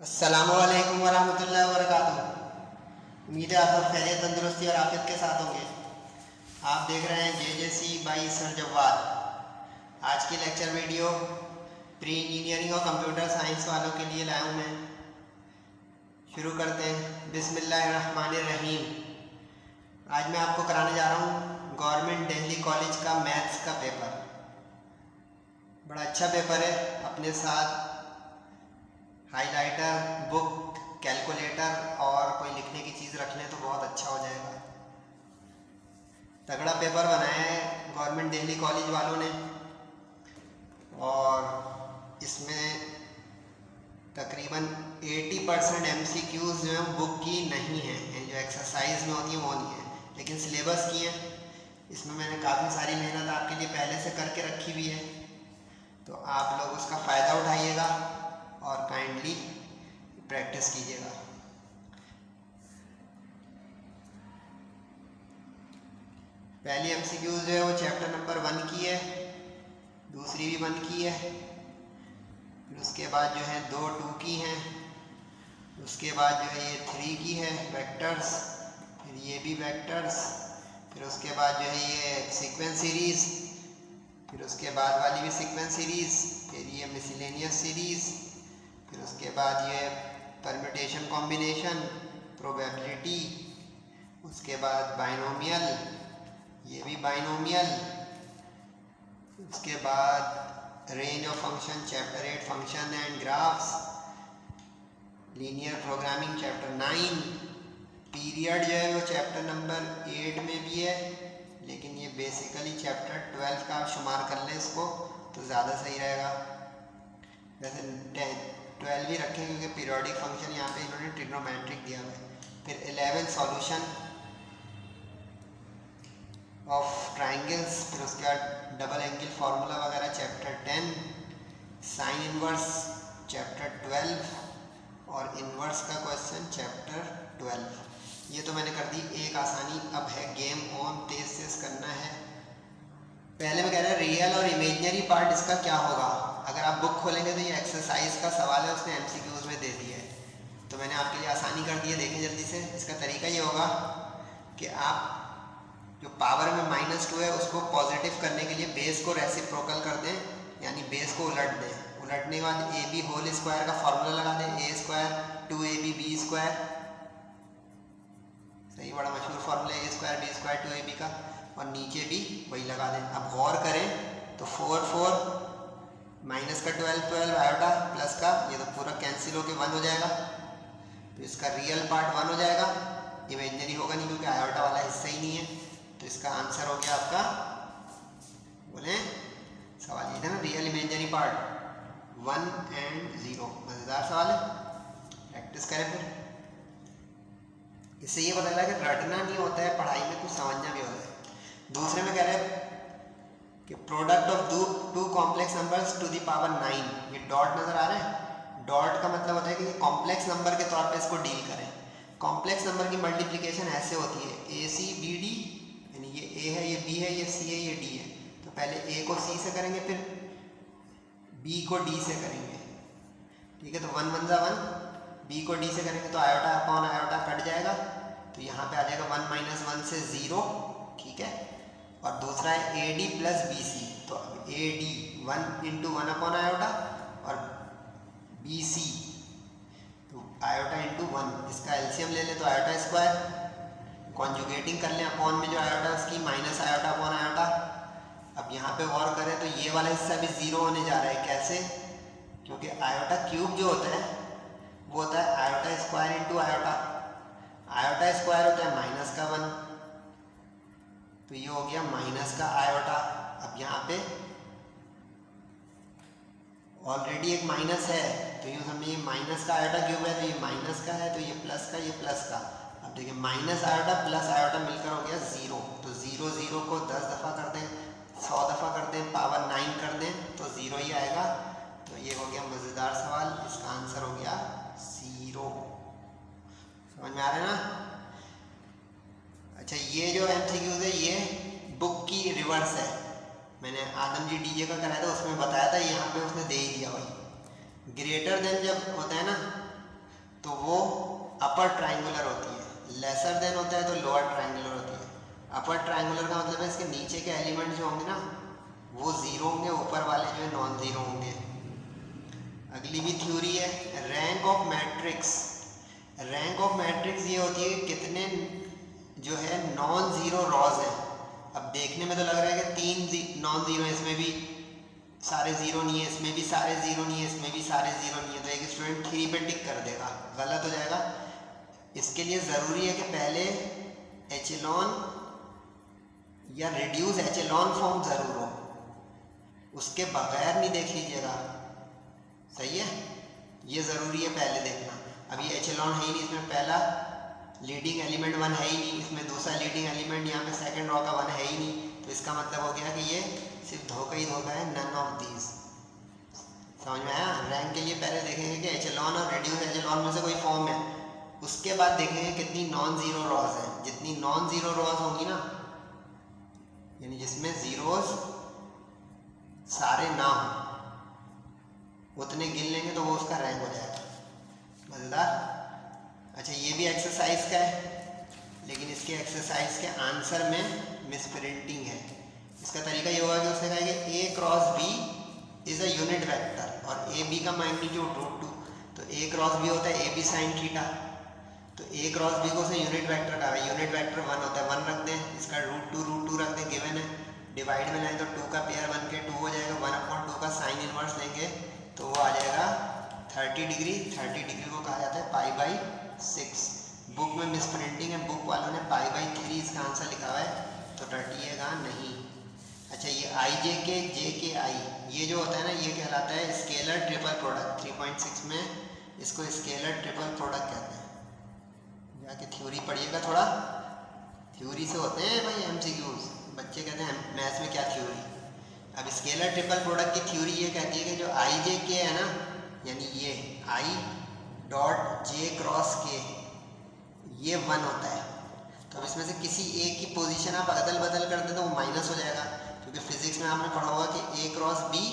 अस्सलामुअलैकुम वरहमतुल्लाहि वबरकातुहू। उम्मीद है आप सब खैरियत तंदुरुस्ती और आफियत के साथ होंगे। आप देख रहे हैं JJC बाई सर जव्वाद। आज की लेक्चर वीडियो प्री इंजीनियरिंग और कंप्यूटर साइंस वालों के लिए लाया हूँ मैं। शुरू करते हैं। बिस्मिल्लाहिर्रहमानिर्रहीम। आज मैं आपको कराने जा रहा हूँ गवर्नमेंट दिल्ली कॉलेज का मैथ्स का पेपर। बड़ा अच्छा पेपर है। अपने साथ हाइलाइटर, बुक, कैलकुलेटर और कोई लिखने की चीज़ रख लें तो बहुत अच्छा हो जाएगा। तगड़ा पेपर बनाया है गवर्नमेंट दिल्ली कॉलेज वालों ने और इसमें तकरीबन 80% MCQs जो हैं बुक की नहीं है, जो एक्सरसाइज में होती है वो नहीं है, लेकिन सिलेबस की है। इसमें मैंने काफ़ी सारी मेहनत आपके लिए पहले से करके रखी हुई है, तो आप लोग उसका फ़ायदा उठाइएगा और काइंडली प्रैक्टिस कीजिएगा। पहली MCQ जो है वो चैप्टर नंबर 1 की है, दूसरी भी 1 की है, फिर उसके बाद जो है 2 की हैं, उसके बाद जो है ये 3 की है वेक्टर्स, फिर ये भी वेक्टर्स, फिर उसके बाद जो है ये सीक्वेंस सीरीज़, फिर उसके बाद वाली भी सीक्वेंस सीरीज़, फिर ये मिसलेनियस सीरीज़, फिर उसके बाद ये परम्यूटेशन कॉम्बिनेशन, प्रोबेबिलिटी, उसके बाद बाइनोमियल, ये भी बाइनोमियल, उसके बाद range of function chapter 8 function and graphs, linear programming chapter 9, period जो है वो चैप्टर नंबर 8 में भी है, लेकिन ये बेसिकली चैप्टर 12 का शुमार कर लें इसको तो ज़्यादा सही रहेगा। वैसे 12 ही रखें क्योंकि पीरियोडिक फंक्शन यहाँ पे इन्होंने ट्रिग्नोमेट्रिक दिया हुआ है। फिर 11 सॉल्यूशन ऑफ ट्राइंगल्स, फिर उसके बाद डबल एंगल फार्मूला वगैरह चैप्टर 10, साइन इनवर्स चैप्टर 12 और इनवर्स का क्वेश्चन चैप्टर 12। ये तो मैंने कर दी एक आसानी। अब है गेम ऑन, तेज तेज करना है। पहले मैं कह रहा रियल और इमेजिनरी पार्ट इसका क्या होगा। अगर आप बुक खोलेंगे तो ये एक्सरसाइज का सवाल है, उसने MCQs में दे दिया है, तो मैंने आपके लिए आसानी कर दी है। देखें जल्दी से। इसका तरीका ये होगा कि आप जो पावर में -2 है उसको पॉजिटिव करने के लिए बेस को रेसिप्रोकल कर दें, यानी बेस को उलट दें। उलटने के बाद AB होल स्क्वायर का फॉर्मूला लगा दें, A square 2AB B square, सही, बड़ा मशहूर formula A square B square 2AB का, और नीचे भी वही लगा दें। अब गौर करें तो 4 4 माइनस का 12 12 आयोटा प्लस का, ये तो पूरा कैंसिल होके 1 हो जाएगा, तो इसका रियल पार्ट 1 हो जाएगा, इमेजिनरी होगा नहीं क्योंकि आयोटा वाला हिस्सा ही नहीं है। तो इसका आंसर हो गया आपका, बोले सवाल ये था ना, रियल इमेजिनरी पार्ट 1 और 0। मज़ेदार सवाल है, प्रैक्टिस करें। फिर इससे ये पता चला कि रटना नहीं होता है पढ़ाई में, कुछ समझना भी होता है। दूसरे में कह रहे हैं कि product of two complex numbers to the power 9, ये डॉट नज़र आ रहा है। डॉट का मतलब होता है कि कॉम्प्लेक्स नंबर के तौर पे इसको डील करें। कॉम्प्लेक्स नंबर की मल्टीप्लिकेशन ऐसे होती है ACBD, यानी ये A है, ये B है, ये C है, ये D है, तो पहले A को C से करेंगे, फिर B को D से करेंगे, ठीक है। तो 1 1 जा 1, B को D से करेंगे तो आयोटा अपॉन आयोटा कट जाएगा, तो यहाँ पे आ जाएगा 1 - 1 से 0, ठीक है। और दूसरा है AD प्लस BC, तो AD 1 × 1 अपॉन आयोटा और BC तो आयोटा × 1, इसका एलसीएम ले लें तो आयोटा स्क्वायर, कॉन्जुगेटिंग कर लें अपॉन में जो आयोटा उसकी माइनस आयोटा अपॉन आयोटा। अब यहाँ पे गौर करें तो ये वाला हिस्सा भी 0 होने जा रहा है। कैसे? क्योंकि आयोटा क्यूब जो होता है वो होता है iota square × iota. Iota square होता है माइनस का 1, तो ये हो गया माइनस का आयोटा। अब यहाँ पे ऑलरेडी एक माइनस है, तो यूँ समझिए माइनस का आयोटा क्यूब है, तो ये माइनस का है, तो ये प्लस का, ये प्लस का। अब देखिए माइनस आयोटा प्लस आयोटा मिलकर हो गया 0, तो 0 0 को 10 दफ़ा कर दें, 100 दफ़ा कर दें, पावर 9 कर दें तो 0 ही आएगा। तो ये हो गया मज़ेदार सवाल, इसका आंसर हो गया 0। समझ में आ रहा है ना? अच्छा, ये जो MCQs है ये बुक की रिवर्स है। मैंने आदम जी DJ का कराया था, उसमें बताया था, यहाँ पे उसने दे ही दिया भाई। ग्रेटर देन जब होता है ना अपर ट्रायंगुलर होती है, लेसर देन होता है तो लोअर ट्रायंगुलर होती है। अपर ट्रायंगुलर का मतलब है इसके नीचे के एलिमेंट जो होंगे ना वो जीरो होंगे, ऊपर वाले जो है नॉन जीरो होंगे। अगली भी थ्योरी है rank of matrix. Rank of matrix ये होती है कितने जो है नॉन जीरो रॉज है। अब देखने में तो लग रहा है कि तीन नॉन जीरो है, इसमें भी सारे जीरो नहीं है, इसमें भी सारे जीरो नहीं है, इसमें भी सारे जीरो नहीं है, तो एक स्टूडेंट 3 पे टिक कर देगा, गलत हो जाएगा। इसके लिए ज़रूरी है कि पहले एचेलॉन या रिड्यूस एचेलॉन फॉर्म ज़रूर हो, उसके बगैर नहीं देख लीजिएगा, सही है, ये ज़रूरी है पहले देखना। अब ये एचेलॉन है ही नहीं, इसमें पहला लीडिंग एलिमेंट 1 है ही नहीं, इसमें दूसरा लीडिंग एलिमेंट यहाँ पे सेकंड रॉ का 1 है ही नहीं, तो इसका मतलब हो गया कि ये सिर्फ धोखा ही धोखा है, नन ऑफ दीज। समझ में आया? रैंक के लिए पहले देखेंगे कि एचेलॉन और रिड्यूस एचेलॉन में से कोई फॉर्म है, उसके बाद देखेंगे कितनी नॉन जीरो रॉज है। जितनी नॉन जीरो रॉज होंगी ना, यानी जिसमें जीरोस सारे ना हो, उतने गिन लेंगे तो वो उसका रैंक हो जाएगा। मज़ेदार। अच्छा, ये भी एक्सरसाइज का है, लेकिन इसके एक्सरसाइज के आंसर में मिसप्रिंटिंग है। इसका तरीका ये होगा कि उसने कहा कि A cross B is a unit vector और ए बी का मैग्नीट्यूड √2, तो ए क्रॉस बी होता है ए बी साइन थीटा, तो ए क्रॉस बी को उसने यूनिट वेक्टर कहा है। यूनिट वेक्टर 1 होता है, 1 रख दें, इसका √2 रख दें, गिवन है, डिवाइड में लाएँ तो 2 का पेयर 1 के 2 हो जाएगा, 1/2 का साइन इनवर्स लेंगे तो वो आ जाएगा 30 डिग्री। 30 डिग्री को कहा जाता है π/6। बुक में मिसप्रिंटिंग है, बुक वालों ने π/3 इसका आंसर लिखा हुआ है, तो रटिएगा नहीं। अच्छा, ये आई जे के जे के आई ये जो होता है ना, ये कहलाता है स्केलर ट्रिपल प्रोडक्ट। 3.6 में इसको स्केलर ट्रिपल प्रोडक्ट कहते हैं। जाके थ्योरी पढ़िएगा, थोड़ा थ्योरी से होते हैं भाई एमसीक्यूज, बच्चे कहते हैं मैथ्स में क्या थ्योरी। अब स्केलर ट्रिपल प्रोडक्ट की थ्योरी ये कहती है कि जो आई जे के है ना, यानी ये आई डॉट जे क्रॉस के ये 1 होता है, तो अब इसमें से किसी एक की पोजीशन आप अदल बदल कर दें तो वो माइनस हो जाएगा, क्योंकि फिजिक्स में आपने पढ़ा होगा कि A cross B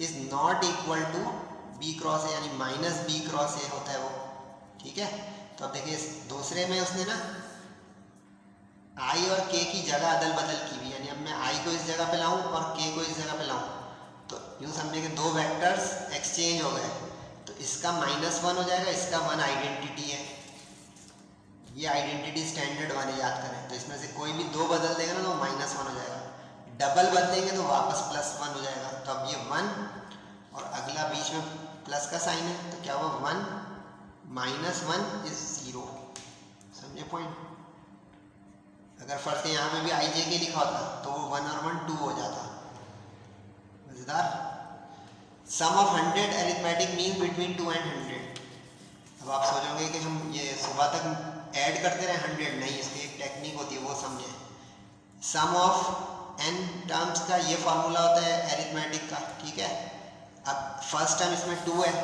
is not equal to B cross A, यानी माइनस बी क्रॉस ए होता है वो, ठीक है। तो अब देखिए दूसरे में उसने ना आई और के की जगह अदल बदल की हुई, यानी अब मैं आई को इस जगह पे लाऊं और के को इस जगह पे लाऊं, तो यूँ समझे कि दो वेक्टर्स एक्सचेंज हो गए, तो इसका -1 हो जाएगा, इसका 1 आइडेंटिटी है, ये आइडेंटिटी स्टैंडर्ड 1 है, याद करें। तो इसमें से कोई भी दो बदल देगा ना तो -1 हो जाएगा, डबल बदलेंगे तो वापस +1 हो जाएगा। तो अब ये 1 और अगला बीच में प्लस का साइन है, तो क्या हुआ 1 -1 इज 0। समझे पॉइंट? अगर फर्स्ट यहाँ पे भी आई जे के लिखा होता तो वो 1 और 1 2 हो जाता। मजेदार। Sum of 100 arithmetic mean between 2 and 100। अब आप सोचोगे कि हम ये सुबह तक ऐड करते रहे 100, नहीं, इसकी एक टेक्निक होती है, वो समझे। सम ऑफ n टर्म्स का ये फार्मूला होता है अरिथमेटिक का, ठीक है। अब फर्स्ट टर्म इसमें 2 है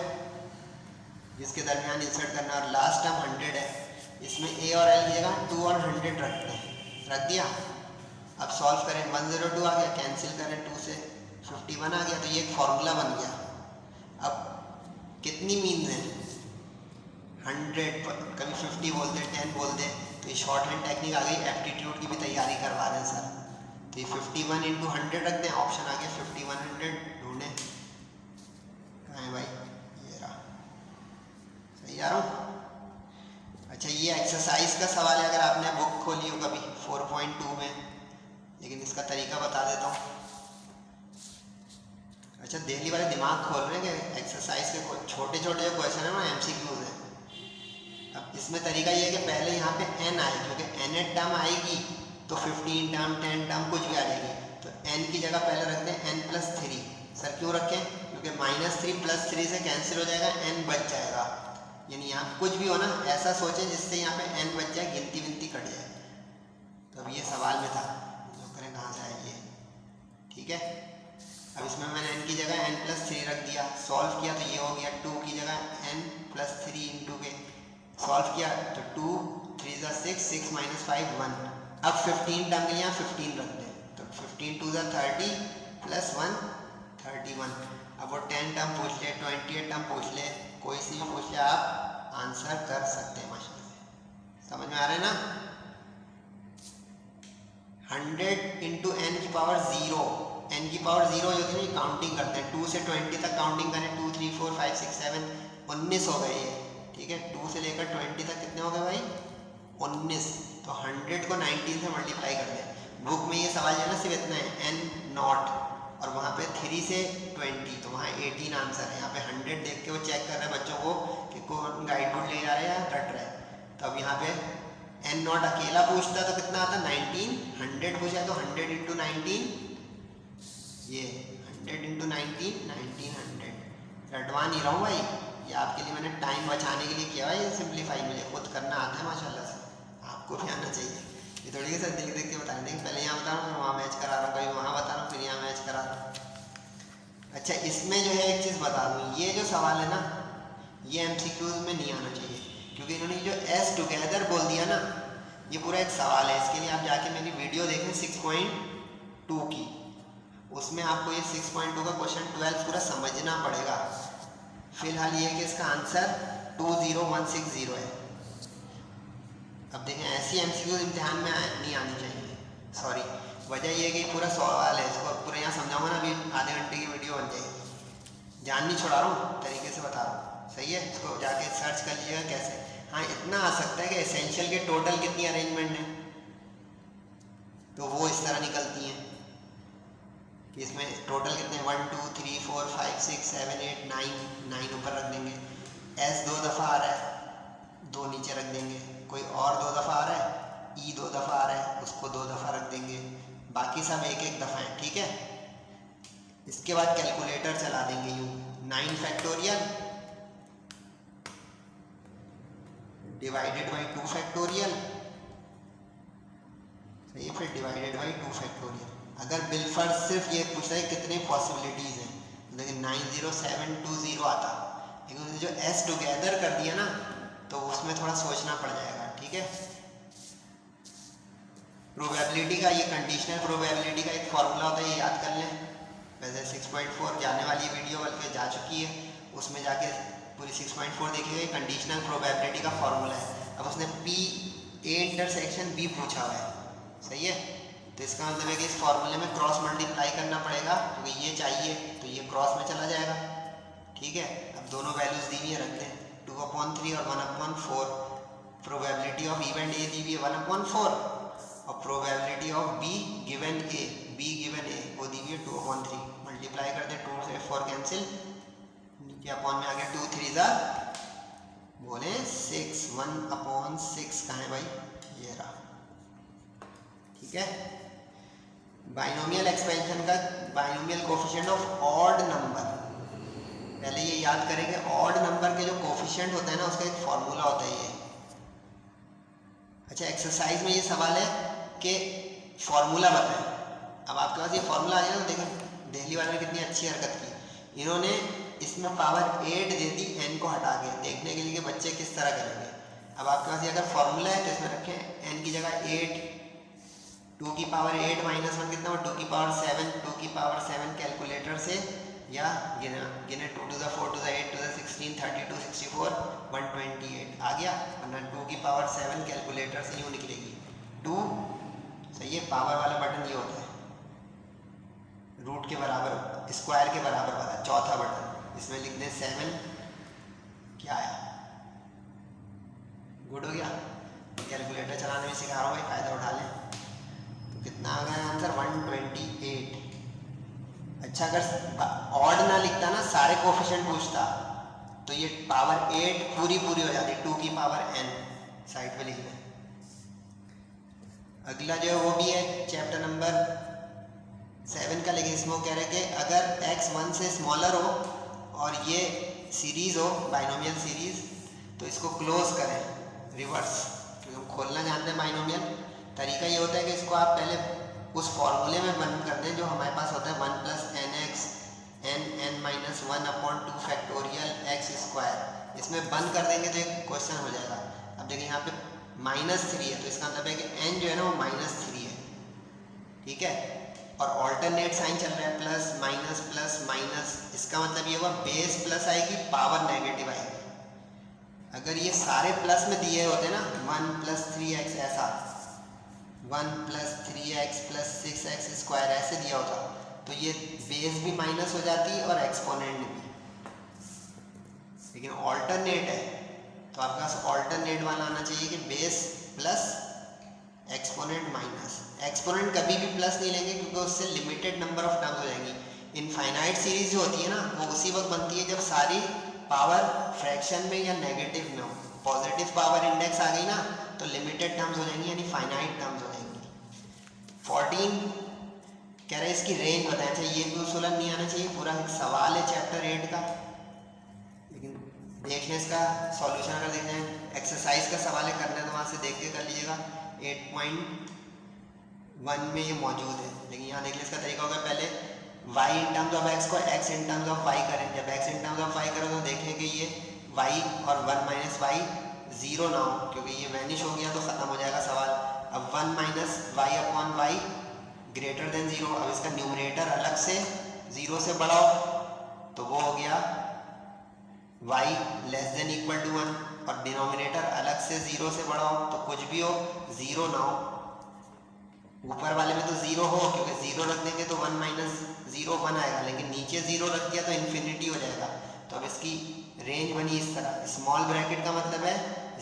जिसके दरमियान इंसर्ट करना, और लास्ट टर्म 100 है, इसमें a और l की जगह 2 और 100 रखते हैं, रख दिया। अब सॉल्व करें, 102 आ गया, कैंसिल करें 2 से 51 आ गया, तो ये एक फार्मूला बन गया। अब कितनी मीन्स हैं 100, कभी 50 बोल दे, 10 बोल दे, तो ये शॉर्ट हैंड टेक्निक आ गई। एप्टीट्यूड की भी तैयारी करवा रहे हैं सर, तो ये 51 × 100 रख दें, ऑप्शन आ गया 5100, ढूंढें कहाँ है भाई, ये रहा, सही आ रहा हूँ। अच्छा, ये एक्सरसाइज का सवाल है, अगर आपने बुक खोली हो कभी 4.2 में, लेकिन इसका तरीका बता देता हूँ। अच्छा, दिल्ली वाले दिमाग खोल रहे हैं कि एक्सरसाइज के छोटे छोटे जो क्वेश्चन है ना एमसीक्यूज हैं। अब इसमें तरीका ये है कि पहले यहाँ पे n आए, क्योंकि n टर्म आएगी तो 15 टर्म 10 टर्म कुछ भी आ जाएगी, तो n की जगह पहले रखते हैं n+3। सर क्यों रखें? क्योंकि -3 + 3 से कैंसिल हो जाएगा, n बच जाएगा, यानी यहाँ कुछ भी हो ना ऐसा सोचें जिससे यहाँ पे n बच जाए, गिनती विनती कट जाए। तो अब ये सवाल में था, जो करें कहाँ से आएगी, ठीक है। अब इसमें मैंने n की जगह n+3 रख दिया, सॉल्व किया तो ये हो गया 2 की जगह n+3 इंटू के, सॉल्व किया तो 2 3 × 6 6 - 5 1। अब 15 टर्म के लिए यहाँ 15 रख दें, तो 15 2 × 30 + 1 31। अब वो 10 टर्म पूछ ले, 28 टर्म पूछ ले, कोई सी भी पूछ ले, आप आंसर कर सकते हैं माशाल्लाह। समझ में आ रहा है ना? 100 इंटू एन की पावर 0, एन की पावर 0 जो थी ना काउंटिंग करते हैं 2 से 20 तक काउंटिंग करें, 2 3 4 5 6 7 19 हो गए ये, ठीक है। 2 से लेकर 20 तक कितने हो गए भाई? 19। तो 100 को 19 से मल्टीप्लाई कर दें। बुक में ये सवाल जो है ना सिर्फ इतना है एन नॉट, और वहाँ पे 3 से 20 तो वहाँ 18 आंसर है। यहाँ पे 100 देख के वो चेक कर रहे हैं बच्चों को कि कौन गाइड बुक ले जा रहे हैं या रट रहे हैं। तो अब यहाँ पे एन नॉट अकेला पूछता तो कितना आता? 19। 100 पूछा तो 100 इंटू 19, ये 100 इंटू 19, 1900। रटवा नहीं रहा हूँ भाई, ये आपके लिए मैंने टाइम बचाने के लिए किया है। ये सिंप्लीफाई मुझे खुद करना आता है माशाल्लाह से, आपको भी आना चाहिए। ये थोड़ी सर देख देख के बताएं, देखिए पहले यहाँ बता रहा हूँ, फिर वहाँ मैच करा रहा हूँ, कभी वहाँ बता रहा हूँ, फिर यहाँ मैच करा रहा हूँ। अच्छा, इसमें जो है एक चीज़ बता दूँ, ये जो सवाल है ना ये MCQs में नहीं आना चाहिए, क्योंकि इन्होंने जो एस टुगेदर बोल दिया ना, ये पूरा एक सवाल है। इसके लिए आप जाके मेरी वीडियो देखें 6.2 की, उसमें आपको ये 6.2 का क्वेश्चन 12 पूरा समझना पड़ेगा। फिलहाल ये कि इसका आंसर 20160 है। अब देखें ऐसी MCQs इम्तिहान में नहीं आनी चाहिए, सॉरी। वजह ये है कि पूरा सवाल है, इसको पूरा यहाँ समझाऊंगा ना, अभी आधे घंटे की वीडियो बन जाएगी। जान नहीं छोड़ा रहा हूँ, तरीके से बता रहा हूँ, सही है। इसको जाके सर्च कर लीजिएगा कैसे। हाँ, इतना आ सकता है कि एसेंशियल के टोटल कितनी अरेंजमेंट है, तो वो इस तरह निकलती हैं कि इसमें टोटल कितने 1 2 3 4 5 6 7 8 9 ऊपर रख देंगे। एस 2 दफ़ा आ रहा है, 2 नीचे रख देंगे। कोई और 2 दफ़ा आ रहा है, ई 2 दफ़ा आ रहा है, उसको 2 दफ़ा रख देंगे। बाकी सब एक एक दफ़ा है, ठीक है। इसके बाद कैलकुलेटर चला देंगे यूँ, 9 फैक्टोरियल डिवाइडेड बाई 2 फैक्टोरियल, सही है, फिर डिवाइडेड बाई 2 फैक्टोरियल। अगर बिलफर्ज सिर्फ ये पूछ रहे कितने पॉसिबिलिटीज़ हैं, लेकिन 90720 आता, लेकिन जो एस टुगेदर कर दिया ना तो उसमें थोड़ा सोचना पड़ जाएगा, ठीक है। प्रोबेबिलिटी का, ये कंडीशनल प्रोबेबिलिटी का एक फॉर्मूला होता है, ये याद कर लें। वैसे 6.4 जाने वाली वीडियो बल्कि जा चुकी है, उसमें जाके पूरी 6.4 देखिएगा। कंडीशनल प्रोबेबिलिटी का फॉर्मूला है। अब उसने P A इंटरसेक्शन B पूछा हुआ है, सही है। तो इसका मतलब है कि इस फॉर्मूले में क्रॉस मल्टीप्लाई करना पड़ेगा, क्योंकि ये चाहिए तो ये क्रॉस में चला जाएगा, ठीक है। अब दोनों वैल्यूज दी हुई है, रखते हैं 2/3 और 1/4। प्रोबेबिलिटी ऑफ इवेंट ए दी हुई है 1/4, और probability of B given A वो दी हुई है 2/3। मल्टीप्लाई करते हैं, 2 से 4 कैंसिल, नीचे अपॉन में आ गया 2 3 ज़ा बोले 6, 1/6 कहाँ है भाई, ये रहा, ठीक है। बाइनोमियल एक्सपेंशन का binomial coefficient of odd number, पहले ये याद करें कि ऑड नंबर के जो कोफिशिएंट होता है ना उसका एक फॉर्मूला होता है ये। अच्छा, एक्सरसाइज में ये सवाल है कि फॉर्मूला बताएं। अब आपके पास ये फॉर्मूला आ गया ना, देखो दिल्ली वाले ने कितनी अच्छी हरकत की, इन्होंने इसमें पावर 8 दे दी n को हटा के, देखने के लिए कि बच्चे किस तरह करेंगे। अब आपके पास ये अगर फॉर्मूला है तो इसमें रखें n की जगह 8, 2 की पावर 8 माइनस 1 कितना, 2 की पावर 7, 2 की पावर 7 कैलकुलेटर से, या गिने 2 to the 4 to the 8 to the 16 32 64 128 आ गया, वरना 2 की पावर 7 कैलकुलेटर से यूँ निकलेगी 2, सही है। पावर वाला बटन ये होता है रूट के बराबर, स्क्वायर के बराबर वाला चौथा बटन, इसमें लिख दें 7, क्या आया, गुड हो गया। कैलकुलेटर चलाने में सिखा रहा हूँ भाई, फ़ायदा उठा लें। तो कितना आ गया आंसर 128। अच्छा, अगर ऑड ना लिखता ना, सारे कोफिशिएंट पूछता, तो ये पावर 8 पूरी हो जाती, 2 की पावर n साइड पे लिख दें। अगला जो है वो भी है चैप्टर नंबर 7 का, लेकिन इसमें वो कह रहे हैं कि अगर x 1 से स्मॉलर हो और ये सीरीज़ हो, बाइनोमियल सीरीज़, तो इसको क्लोज करें रिवर्स, क्योंकि हम खोलना जानते हैं बाइनोमियल। तरीका ये होता है कि इसको आप पहले उस फॉर्मूले में बंद कर दें जो हमारे पास होता है 1 + nx n - 1/2 factorial x square. इसमें बंद कर देंगे तो एक क्वेश्चन हो जाएगा। अब देखिए यहाँ पे -3 है, तो इसका मतलब है कि n जो है ना वो -3 है, ठीक है। और ऑल्टरनेट साइन चल रहा है, प्लस माइनस, इसका मतलब ये हुआ बेस प्लस आएगी, पावर नेगेटिव आएगी। अगर ये सारे प्लस में दिए होते ना 1 + 3x ऐसा 1 + 3x + 6x स्क्वायर ऐसे दिया होता तो ये बेस भी माइनस हो जाती और एक्सपोनेंट भी। लेकिन ऑल्टरनेट है तो आपके पास ऑल्टरनेट वाला आना चाहिए कि base plus exponent minus. Exponent कभी भी प्लस नहीं लेंगे क्योंकि उससे लिमिटेड नंबर ऑफ टर्म्स हो जाएंगी। इनफाइनाइट सीरीज जो होती है ना वो उसी वक्त बनती है जब सारी पावर फ्रैक्शन में या नेगेटिव में हो। पॉजिटिव पावर इंडेक्स आ गई ना तो लिमिटेड टर्म्स हो जाएंगी यानी फाइनाइट टर्म्स हो जाएंगी। 14 कह रहे हैं इसकी रेंज बताएं। अच्छा ये भी उसूलन नहीं आना चाहिए, पूरा एक सवाल है चैप्टर 8 का, लेकिन देख लें इसका सॉल्यूशन। अगर देख लें एक्सरसाइज का सवाल है करना है तो वहाँ से देख के कर लीजिएगा। 8.1 में ये मौजूद है, लेकिन यहाँ देख लें इसका तरीका होगा पहले y in terms of x को x in terms of y करें। जब x in terms of y करें तो देखें कि ये y और 1 - y 0 ना हो, क्योंकि ये वैनिश हो गया तो ख़त्म हो जाएगा सवाल। अब 1 - y/y ग्रेटर देन 0। अब इसका न्यूमरेटर अलग से 0 से बढ़ाओ तो वो हो गया y < = 1 और डिनोमिनेटर अलग से 0 से बढ़ाओ तो कुछ भी हो 0 ना हो। ऊपर वाले में तो 0 हो क्योंकि 0 रख देंगे तो 1 - 0 1 आएगा, लेकिन नीचे 0 रख दिया तो इन्फिनिटी हो जाएगा। तो अब इसकी रेंज बनी इस तरह। स्मॉल ब्रैकेट का मतलब है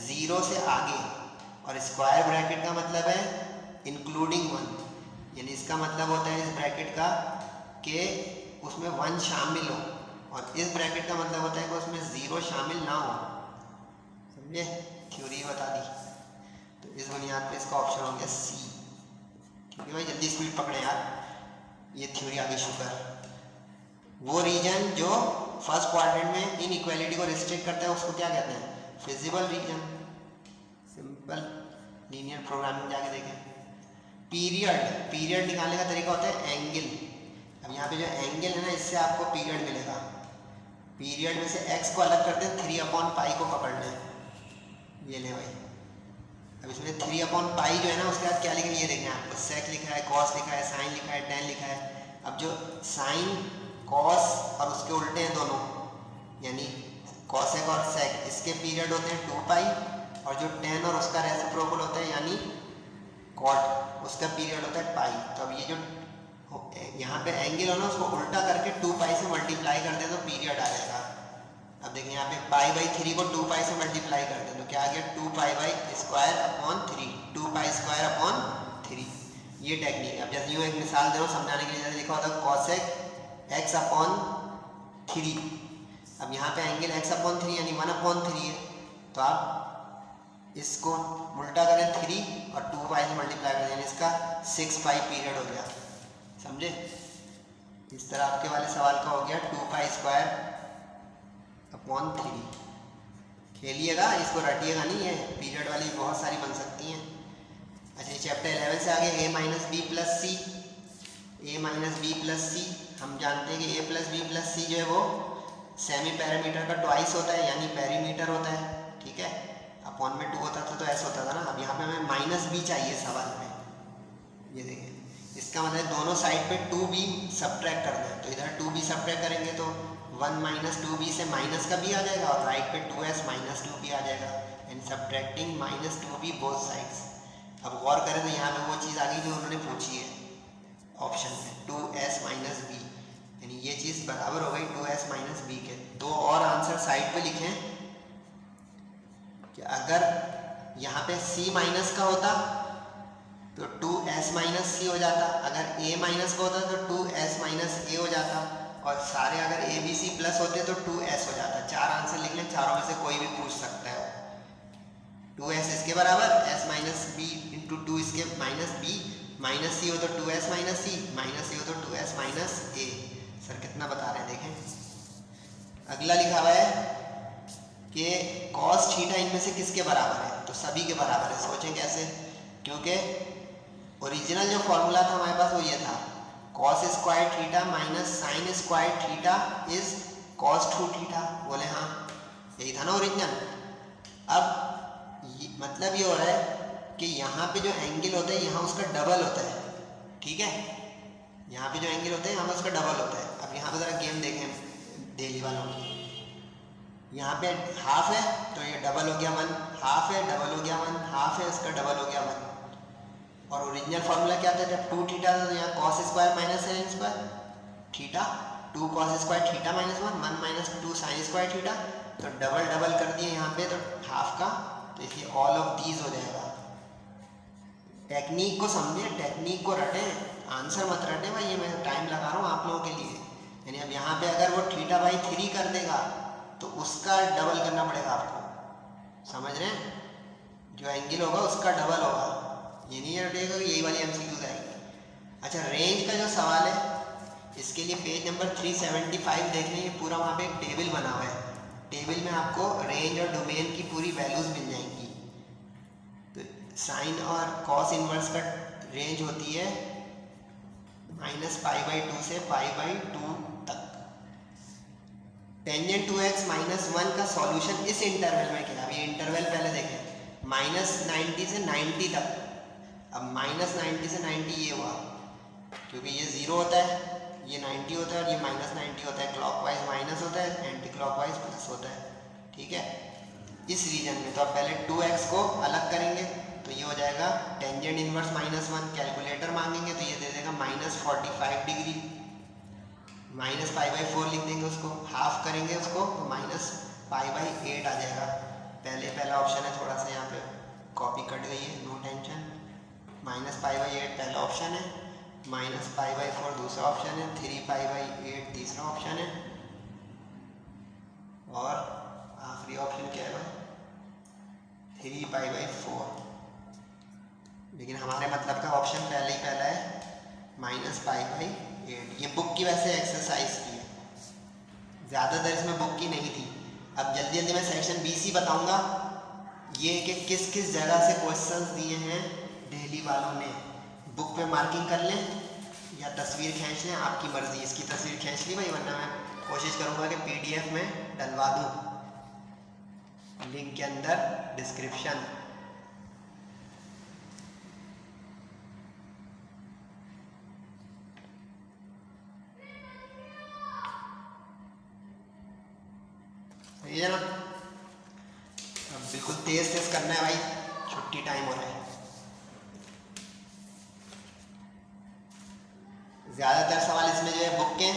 0 से आगे और स्क्वायर ब्रैकेट का मतलब है इंक्लूडिंग 1, यानी इसका मतलब होता है इस ब्रैकेट का कि उसमें 1 शामिल हो, और इस ब्रैकेट का मतलब होता है कि उसमें 0 शामिल ना हो। समझे? थ्योरी बता दी। तो इस बुनियाद पे इसका ऑप्शन हो गया सी। क्योंकि भाई जल्दी स्पीड पकड़े यार, ये थ्योरी आगे शुक्र। वो रीजन जो फर्स्ट क्वाड्रेंट में इनइक्वालिटी को रिस्ट्रिक्ट करता है उसको क्या कहते हैं? Feasible region. Simple linear programming जाके देखें। पीरियड निकालने का तरीका होता है एंगल। अब यहाँ पे जो एंगल है ना इससे आपको पीरियड मिलेगा। पीरियड में से x को अलग करते हैं 3/π को पकड़ लें। ये ले भाई, अब इसमें 3/π जो है ना उसके बाद क्या लिखा है ये देखें आपको। सेक लिखा है, कॉस लिखा है, साइन लिखा है, टेन लिखा है। अब जो साइन कॉस और उसके उल्टे हैं दोनों, यानी कॉसेक और सेक, इसके पीरियड होते हैं 2π, और जो टेन और उसका रेसिप्रोकल होता है यानी कॉट, उसका पीरियड होता है पाई। तो अब ये जो यहाँ पे एंगल हो ना उसको उल्टा करके 2π से मल्टीप्लाई कर दें तो पीरियड आ जाएगा। अब देखिए यहाँ पे π/3 को 2π से मल्टीप्लाई कर दें तो क्या आ गया 2π/2/3, 2π²/3। ये टेक्निक। अब जैसे यूँ एक मिसाल दे रहा हूँ समझाने के लिए, जैसे लिखा होता है cosec x/3। अब यहाँ पे एंगल x/3 यानी 1/3 है, तो आप इसको उल्टा करें 3 और 2π से मल्टीप्लाई कर दें, इसका 6π पीरियड हो गया। समझे? इस तरह आपके वाले सवाल का हो गया 2π²/3। खेलिएगा, इसको रटिएगा नहीं, है पीरियड वाली बहुत सारी बन सकती हैं। अच्छा ये चैप्टर 11 से आगे a - b + c। हम जानते हैं कि a + b + c जो है वो सेमी पैरामीटर का ट्वाइस होता है यानी पेरीमीटर होता है। ठीक है, अपॉन में 2 होता था तो ऐसा होता था ना। अब यहाँ पे हमें -b चाहिए सवाल में। ये देखिए इसका मतलब दोनों साइड पे 2b सब्ट्रैक्ट करना है, तो इधर 2b सब्ट्रैक्ट करेंगे तो 1 - 2b से माइनस का भी आ जाएगा और राइट पे 2s - 2b आ जाएगा, and subtracting -2b both sides. अब गौर करें तो यहाँ पे वो चीज़ आ गई जो उन्होंने पूछी है ऑप्शन में, 2s - b, यानी ये चीज़ बराबर हो गई 2s - b के। दो और आंसर साइड पे लिखें कि अगर यहाँ पे c माइनस का होता तो 2s - c हो जाता, अगर a माइनस का होता तो 2s - a हो जाता, और सारे अगर a b c प्लस होते तो 2s हो जाता। 4 आंसर लिख लें, चारों में से कोई भी पूछ सकता है। 2s इसके बराबर, s - b × 2 इसके -b, -c हो तो 2s - c, -a हो तो 2s - a। सर कितना बता रहे हैं देखें। अगला लिखा हुआ है कि cos θ इनमें से किसके बराबर है? तो सभी के बराबर है। सोचें कैसे, क्योंकि ओरिजिनल जो फॉर्मूला था हमारे पास वो ये था cos² θ - sin² θ इज cos 2θ। बोले हाँ यही था ना ओरिजिनल। अब मतलब ये हो रहा है कि यहाँ पे जो एंगल होता है यहाँ उसका डबल होता है। ठीक है, यहाँ पे जो एंगल होता है यहाँ पे उसका डबल होता है। अब यहाँ पे ज़रा गेम देखें डेली वालों की। यहाँ पे हाफ है तो ये डबल हो गया 1, हाफ है डबल हो गया 1, हाफ है इसका डबल हो गया 1। और ओरिजिनल फार्मूला क्या था, जब 2 थीटा था तो यहाँ cos square minus sine square theta, 2 cos square theta minus 1 minus 2 sine square theta, तो डबल डबल कर दिए यहाँ पे तो हाफ का, तो इसलिए ऑल ऑफ दीज हो जाएगा। टेक्निक को समझे, टेक्निक को रटे, आंसर मत रटे भाई, ये मैं टाइम लगा रहा हूँ आप लोगों के लिए। यानी अब यहाँ पे अगर वो थीटा बाई 3 कर देगा तो उसका डबल करना पड़ेगा आपको, समझ रहे हैं, जो एंगल होगा उसका डबल होगा, ये नहीं रटेगा कि यही वाली एमसीक्यू आएगी। अच्छा रेंज का जो सवाल है इसके लिए पेज नंबर 375 देख लें, ये पूरा वहाँ पे एक टेबल बना हुआ है, टेबल में आपको रेंज और डोमेन की पूरी वैल्यूज मिल जाएंगी। तो साइन और कॉस इनवर्स का रेंज होती है -π/2 से π/2 तक। टेंजेंट 2x -1 का सॉल्यूशन इस इंटरवल में क्या, अभी इंटरवल पहले देखें, -90 से 90 तक। अब -90 से 90 ये हुआ क्योंकि ये 0 होता है, ये 90 होता है और ये -90 होता है, क्लॉकवाइज माइनस होता है, एंटी क्लॉकवाइज प्लस होता है, ठीक है, इस रीजन में। तो अब पहले 2x को अलग करेंगे तो ये हो जाएगा टेंजेंट इनवर्स -1, कैलकुलेटर मांगेंगे तो ये दे देगा -45 डिग्री, -π/4 लिख देंगे उसको, हाफ करेंगे उसको तो -π/8 आ जाएगा। पहला ऑप्शन है, थोड़ा सा यहाँ पे कॉपी कट गई है, नो टेंशन, -π/8 पहला ऑप्शन है, -π/4 दूसरा ऑप्शन है, 3π/8 तीसरा ऑप्शन है, और आखिरी ऑप्शन क्या है भाई 3π/4। लेकिन हमारे मतलब का ऑप्शन पहले ही पहला है -π/8। ये बुक की वैसे एक्सरसाइज की है, ज़्यादातर इसमें बुक की नहीं थी। अब जल्दी जल्दी मैं सेक्शन BC बताऊंगा, ये कि किस किस जगह से क्वेश्चंस दिए हैं दिल्ली वालों ने। बुक पे मार्किंग कर लें या तस्वीर खींच लें, आपकी मर्जी। इसकी तस्वीर खींच ली भाई, वरना मैं कोशिश करूंगा कि PDF में डलवा दूँ, लिंक के अंदर डिस्क्रिप्शन। सही है ना, अब बिल्कुल तेज तेज करना है भाई, छुट्टी टाइम हो रहा है। ज़्यादातर सवाल इसमें जो है बुक के,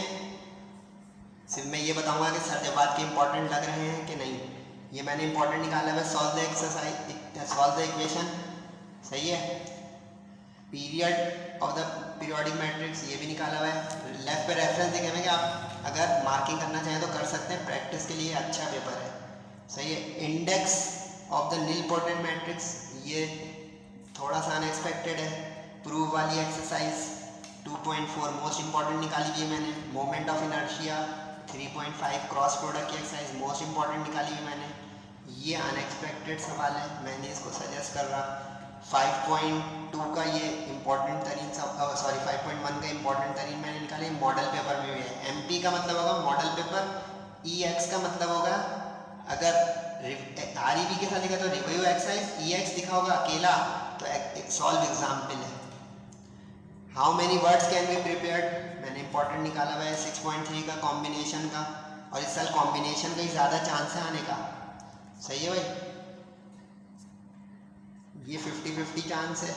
सिर्फ मैं ये बताऊंगा कि सर जब बात के इंपॉर्टेंट लग रहे हैं कि नहीं। ये मैंने इंपॉर्टेंट निकाला है, solve the exercise, solve the equation, सही है। Period of the periodic matrix ये भी निकाला हुआ है। लेफ्ट पे रेफरेंस देखे हुए कि आप अगर मार्किंग करना चाहें तो कर सकते हैं, प्रैक्टिस के लिए अच्छा पेपर है, सही है। Index of the nilpotent matrix, ये थोड़ा सा अनएक्सपेक्टेड है। प्रूव वाली एक्सरसाइज 2.4 मोस्ट इंपॉर्टेंट निकाली हुई है मैंने। Moment of inertia 3.5 cross product की एक्सरसाइज मोस्ट इंपॉर्टेंट निकाली हुई मैंने। ये अनएक्सपेक्टेड सवाल है, मैंने इसको सजेस्ट कर रहा। 5.2 का ये इंपॉर्टेंट तरीन, सॉरी 5.1 का इंपॉर्टेंट तरीन मैंने निकाले, मॉडल पेपर में भी है। MP का मतलब होगा मॉडल पेपर, EX का मतलब होगा अगर REB के साथ लिखा तो रिव्यू एक्सरसाइज, EX लिखा होगा अकेला तो सॉल्व एग्जाम्पल है। How many words can be prepared, मैंने इंपॉर्टेंट निकाला हुआ है 6.3 का कॉम्बिनेशन का, और इस साल कॉम्बिनेशन का ही ज़्यादा चांस है आने का, सही है भाई। ये 50-50 चांस है।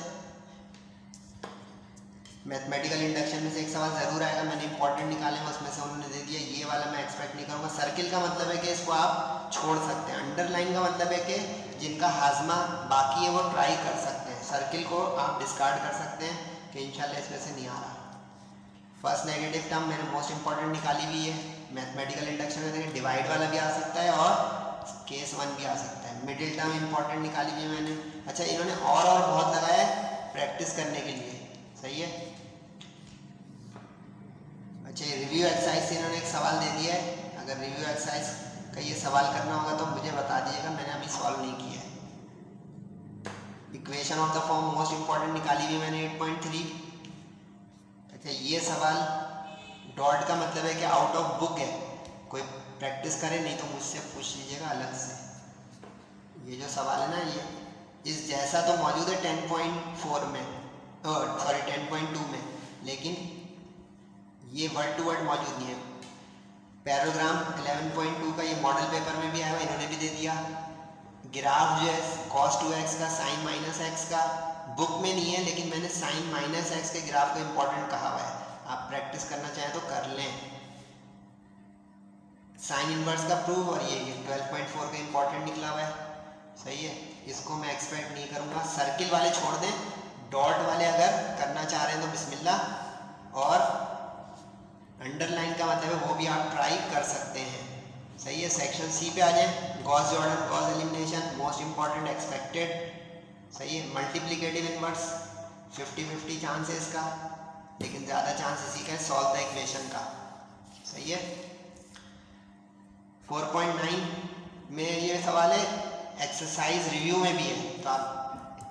मैथमेटिकल इंडक्शन में से एक सवाल ज़रूर आएगा, मैंने इंपॉर्टेंट निकाले हैं उसमें से उन्होंने दे दिया, ये वाला मैं एक्सपेक्ट नहीं करूँगा। सर्किल का मतलब है कि इसको आप छोड़ सकते हैं, अंडरलाइन का मतलब है कि जिनका हाजमा बाकी है वो ट्राई कर सकते हैं, सर्किल को आप डिस्कार्ड कर सकते हैं कि इंशाल्लाह इसमें से नहीं आ रहा। फर्स्ट नेगेटिव टर्म मैंने मोस्ट इंपॉर्टेंट निकाली हुई है। मैथमेटिकल इंडक्शन में देखिए डिवाइड वाला भी आ सकता है और केस 1 भी आ सकता है। मिडिल टर्म इंपॉर्टेंट निकाली हुई है मैंने। अच्छा इन्होंने और बहुत लगाया है प्रैक्टिस करने के लिए, सही है। अच्छा रिव्यू एक्सरसाइज से इन्होंने एक सवाल दे दिया है, अगर रिव्यू एक्सरसाइज का ये सवाल करना होगा तो मुझे बता दीजिएगा, मैंने अभी सॉल्व नहीं किया है। Equation of the form most important निकाली हुई मैंने 8.3। अच्छा ये सवाल डॉट का मतलब है कि आउट ऑफ बुक है, कोई प्रैक्टिस करे नहीं तो मुझसे पूछ लीजिएगा अलग से। ये जो सवाल है ना ये इस जैसा तो मौजूद है 10.4 में, सॉरी 10.2 में, लेकिन ये वर्ड टू वर्ड मौजूद नहीं है। पैराग्राम 11.2 का ये मॉडल पेपर में भी आया हुआ, इन्होंने भी दे दिया। ग्राफ जो है cos 2x का sin -x का बुक में नहीं है, लेकिन मैंने sin -x के ग्राफ को इम्पोर्टेंट कहा हुआ है, आप प्रैक्टिस करना चाहें तो कर लें। साइन इनवर्स का प्रूफ और ये 12.4 का इम्पोर्टेंट निकला हुआ है, सही है। इसको मैं एक्सपेक्ट नहीं करूँगा, सर्किल वाले छोड़ दें, डॉट वाले अगर करना चाह रहे हैं तो बिस्मिल्लाह, और अंडरलाइन का मतलब है वो भी आप ट्राई कर सकते हैं, सही है। सेक्शन सी पे आ जाएं, Gauss Jordan Gauss elimination most important expected, सही है। मल्टीप्लिकेटिव इनवर्स 50-50 चांस है इसका, लेकिन ज़्यादा चांस इसी का है सॉल्व द इक्वेशन का, सही है। 4.9 में ये सवाल है, एक्सरसाइज रिव्यू में भी है, तो आप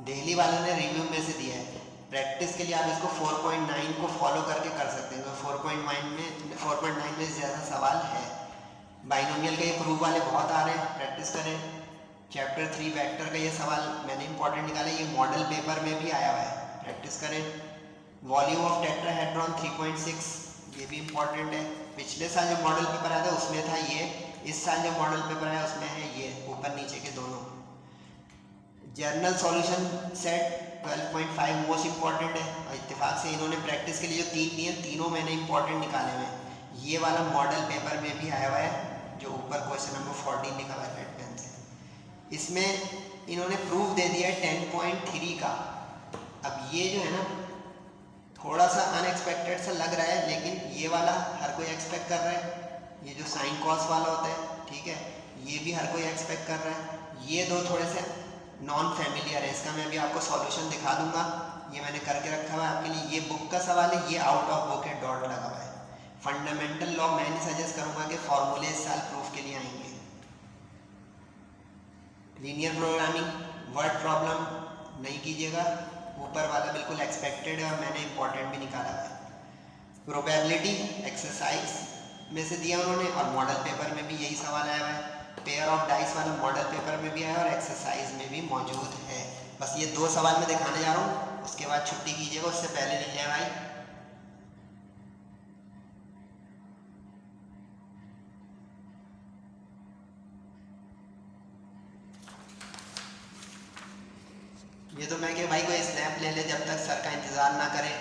दिल्ली वालों ने रिव्यू में से दिया है, प्रैक्टिस के लिए आप इसको 4.9 को फॉलो करके कर सकते हैं। तो 4.9 में ज़्यादा सवाल है। बाइनोमियल के प्रूफ वाले बहुत आ रहे हैं, प्रैक्टिस करें। चैप्टर 3 वेक्टर का ये सवाल मैंने इंपॉर्टेंट निकाला, ये मॉडल पेपर में भी आया हुआ है, प्रैक्टिस करें। वॉल्यूम ऑफ टेट्राहेड्रॉन 3.6, ये भी इम्पॉर्टेंट है। पिछले साल जो मॉडल पेपर आया था उसमें था ये, इस साल जो मॉडल पेपर आया उसमें है ये, ऊपर नीचे के दोनों। Journal solution set 12.5 most important है, और इत्तेफाक से इन्होंने प्रैक्टिस के लिए जो 3 दिए, तीनों मैंने इंपॉर्टेंट निकाले हुए हैं। ये वाला मॉडल पेपर में भी आया हुआ है, जो ऊपर क्वेश्चन नंबर 14 लिखा हुआ है रेड पेन से। इसमें इन्होंने प्रूफ दे दिया है 10.3 का। अब ये जो है ना थोड़ा सा अनएक्सपेक्टेड सा लग रहा है, लेकिन ये वाला हर कोई एक्सपेक्ट कर रहा है, ये जो साइन कॉस वाला होता है, ठीक है, ये भी हर कोई एक्सपेक्ट कर रहा है। ये दो थोड़े से नॉन फैमिलियर है, इसका मैं अभी आपको सॉल्यूशन दिखा दूंगा, ये मैंने करके रखा हुआ है आपके लिए। ये बुक का सवाल है, ये आउट ऑफ बुक है, डॉट लगा हुआ है। फंडामेंटल लॉ मैं नहीं सजेस्ट करूंगा कि फॉर्मूले इस साल प्रूफ के लिए आएंगे। लीनियर प्रोग्रामिंग वर्ड प्रॉब्लम नहीं कीजिएगा, ऊपर वाला बिल्कुल एक्सपेक्टेड है और मैंने इंपॉर्टेंट भी निकाला है। प्रोबेबिलिटी एक्सरसाइज में से दिया उन्होंने, और मॉडल पेपर में भी यही सवाल आया हुआ है। पेयर ऑफ डाइस वाला मॉडल पेपर में भी आया और एक्सरसाइज में भी मौजूद है। बस ये 2 सवाल मैं दिखाने जा रहा हूँ, उसके बाद छुट्टी कीजिएगा, उससे पहले लिख लें भाई। ये तो मैं कि भाई कोई स्नैप ले ले जब तक सर का इंतजार ना करे।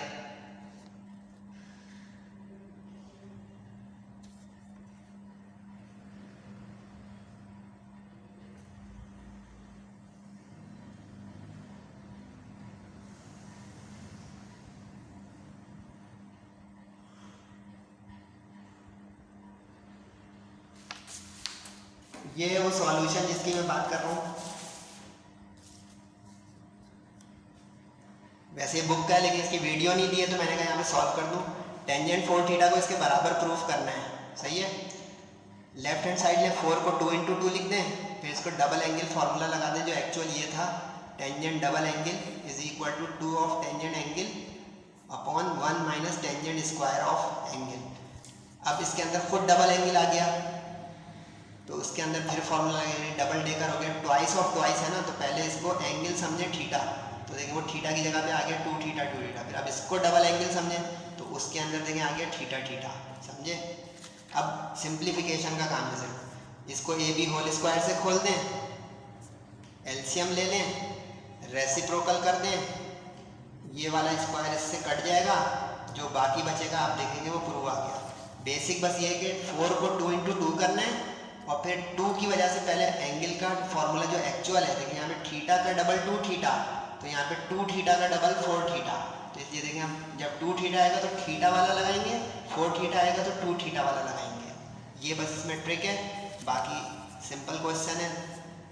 ये वो सॉल्यूशन जिसकी मैं बात कर रहा हूँ, वैसे बुक का है लेकिन इसकी वीडियो नहीं दी है, तो मैंने कहा यहाँ पे सॉल्व कर दूँ। टेंजेंट 4 थीटा को इसके बराबर प्रूफ करना है, सही है। लेफ्ट हैंड साइड में 4 को 2 × 2 लिख दें, फिर इसको डबल एंगल फार्मूला लगा दें, जो एक्चुअल ये था, tangent double angle is equal to 2 of tangent angle upon 1 minus tangent square of angle. अब इसके अंदर खुद डबल एंगल आ गया, तो उसके अंदर फिर फॉर्मूला लगेगा, डबल डेकर हो गया, ट्वाइस ऑफ ट्वाइस है ना, तो पहले इसको एंगल समझे थीटा, तो देखिए वो थीटा की जगह पे आ गया 2 थीटा 2 थीटा। फिर अब इसको डबल एंगल समझे तो उसके अंदर देखिए आ गया थीटा थीटा, समझे। अब सिंप्लीफिकेशन का काम है सिर्फ, इसको ए बी होल स्क्वायर से खोल दें, एलसीएम ले लें, रेसिप्रोकल कर दें, ये वाला स्क्वायर इससे कट जाएगा, जो बाकी बचेगा आप देखेंगे वो प्रूव आ गया। बेसिक बस ये है कि 4 को 2 × 2 करना है, और फिर 2 की वजह से पहले एंगल का फॉर्मूला जो एक्चुअल है, देखिए यहाँ पे थीटा का डबल 2 थीटा, तो यहाँ पे 2 थीटा का डबल 4 थीटा, तो इसलिए देखें हम जब 2 थीटा आएगा तो थीटा वाला लगाएंगे, 4 थीटा आएगा तो 2 थीटा वाला लगाएंगे। ये बस इसमें ट्रिक है, बाकी सिंपल क्वेश्चन है।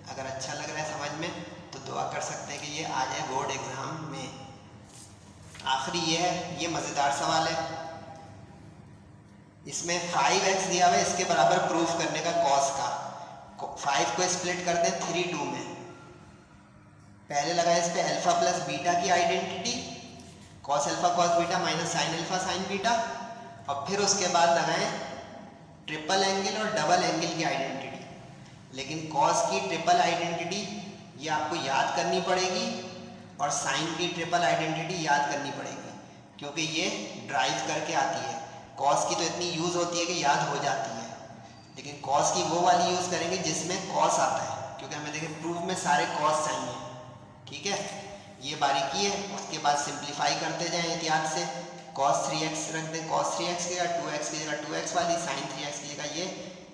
अगर अच्छा लग रहा है समझ में तो दुआ कर सकते हैं कि ये आ जाए बोर्ड एग्जाम में। आखिरी ये है, ये मज़ेदार सवाल है, इसमें 5x दिया हुआ है, इसके बराबर प्रूफ करने का कॉस का। 5 को स्प्लिट कर दें 3 2 में, पहले लगाए इस पे अल्फा प्लस बीटा की identity, cos alpha cos beta minus sine alpha sign beta, और फिर उसके बाद लगाएं ट्रिपल एंगल और डबल एंगल की आइडेंटिटी। लेकिन कॉस की ट्रिपल आइडेंटिटी ये आपको याद करनी पड़ेगी, और साइन की ट्रिपल आइडेंटिटी याद करनी पड़ेगी, क्योंकि ये ड्राइव करके आती है। कॉस की तो इतनी यूज़ होती है कि याद हो जाती है, लेकिन कॉस की वो वाली यूज़ करेंगे जिसमें कॉस आता है, क्योंकि हमें देखिए प्रूफ में सारे कॉस चाहिए। ठीक है, ये बारीकी है। उसके बाद सिंप्लीफाई करते जाएं एहतियात से। cos 3x रख दें, cos 3x की जगह 2x की जगह 2x वाली, sin 3x की जगह ये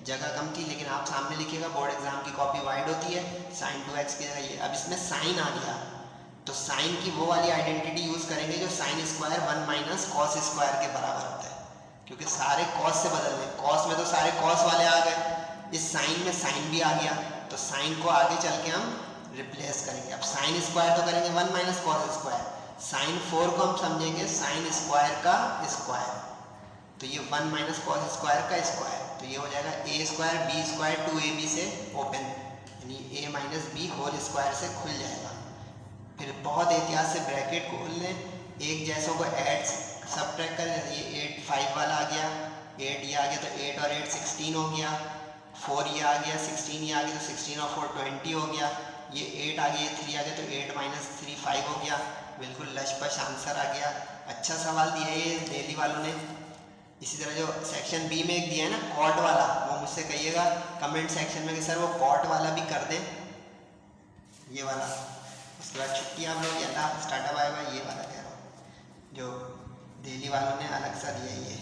जगह कम थी, लेकिन आप सामने लिखिएगा, बोर्ड एग्जाम की कॉपी वाइड होती है, sin 2x की जगह ये। अब इसमें साइन आ गया तो साइन की वो वाली आइडेंटिटी यूज़ करेंगे जो sine square 1 minus cos square के बराबर होता है, क्योंकि सारे कॉस से बदल रहे हैं। कॉस में तो सारे कॉस वाले आ गए, इस साइन में साइन भी आ गया, तो साइन को आगे चल के हम रिप्लेस करेंगे। अब साइन स्क्वायर तो करेंगे 1 माइनस कॉस स्क्वायर, साइन 4 को हम समझेंगे साइन स्क्वायर का स्क्वायर, तो ये 1 माइनस कॉस स्क्वायर का स्क्वायर, तो ये हो जाएगा ए स्क्वायर बी स्क्वायर 2ab से ओपन, यानी a minus B whole square से खुल जाएगा। फिर बहुत एहतियात से ब्रैकेट खोल लें, एक जैसों को ऐड सबट्रैक्ट करें, ये 8 5 वाला आ गया, 8 ये आ गया, तो 8 और 8 16 हो गया, 4 ये आ गया, 16 ये आ गया, तो 16 और 4 20 हो गया, ये 8 आ गया, ये 3 आ गया, तो 8 माइनस 3 5 हो गया। बिल्कुल लशपश आंसर आ गया। अच्छा सवाल दिया है ये डेली वालों ने। इसी तरह जो सेक्शन बी में एक दिया है ना कॉट वाला, वो मुझसे कहिएगा कमेंट सेक्शन में कि सर वो कॉट वाला भी कर दें, ये वाला। उसके बाद छुट्टी आप लोग, अल्लाह हाफ़िज़, टाटा बाय बाय, ये वाला कह रहा हूँ जो डेली वालों ने अलग सा दिया है।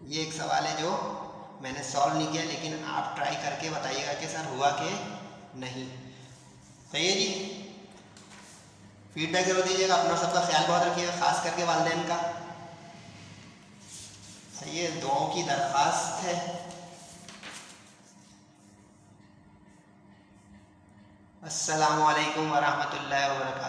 ये एक सवाल है जो मैंने सॉल्व नहीं किया, लेकिन आप ट्राई करके बताइएगा कि सर हुआ कि नहीं। सही है जी, फीडबैक जरूर दीजिएगा। अपना सबका ख्याल बहुत रखिएगा, खास करके वालिदैन का। सही है, दुआओं की दरख्वास्त है। अस्सलामु अलैकुम वरहमतुल्लाहि वबरकातुहू।